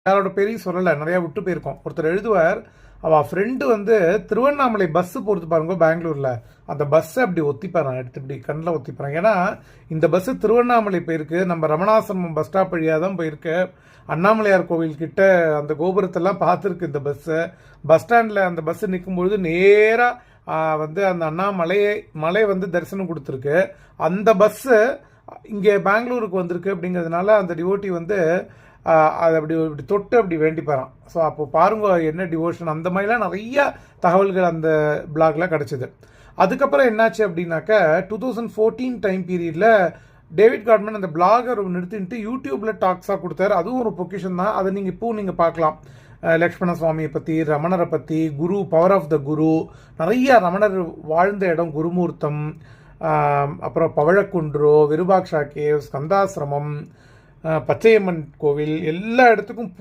யாரோட பேரையும் சொல்லலை, நிறையா விட்டு போயிருக்கோம். ஒருத்தர் எழுதுவார், அவள் ஃப்ரெண்டு வந்து திருவண்ணாமலை பஸ்ஸு போகிறது பாருங்க பெங்களூரில், அந்த பஸ்ஸை அப்படி ஒத்திப்பாரான், எடுத்து இப்படி கண்ணில் ஒத்திப்பாரான். ஏன்னா இந்த பஸ்ஸு திருவண்ணாமலை போயிருக்கு, நம்ம ரமணாசிரமம் பஸ் ஸ்டாப் வழியாக தான் போயிருக்கு, அண்ணாமலையார் கோவில்கிட்ட அந்த கோபுரத்தெல்லாம் பார்த்துருக்கு இந்த பஸ்ஸு. பஸ் ஸ்டாண்டில் அந்த பஸ்ஸு நிற்கும்பொழுது நேராக வந்து அந்த மலை வந்து தரிசனம் கொடுத்துருக்கு. அந்த பஸ்ஸு இங்கே பெங்களூருக்கு வந்திருக்கு அப்படிங்கிறதுனால அந்த டிவோட்டி வந்து அதை இப்படி தொட்டு அப்படி வேண்டிப்பாரான். ஸோ அப்போ பாருங்க என்ன டிவோஷன். அந்த மாதிரிலாம் நிறைய தகவல்கள் அந்த பிளாக்ல கிடச்சிது. அதுக்கப்புறம் என்னாச்சு அப்படின்னாக்கா 2014 டைம் பீரியடில் டேவிட் காட்மன் அந்த பிளாகர் நிறுத்திட்டு யூடியூப்பில் டாக்ஸாக கொடுத்தாரு. அதுவும் ஒரு பொக்கிஷன் தான். அதை நீங்கள் பார்க்கலாம். லக்ஷ்மண சுவாமியை பற்றி, ரமணரை பற்றி, குரு, பவர் ஆஃப் த குரு, நிறைய ரமணர் வாழ்ந்த இடம் குருமூர்த்தம், அப்புறம் பவழக்குன்றோ, விருபாக்ஷா கேவ், ஸ்கந்தாசிரமம், பச்சையம்மன் கோவில், எல்லா இடத்துக்கும்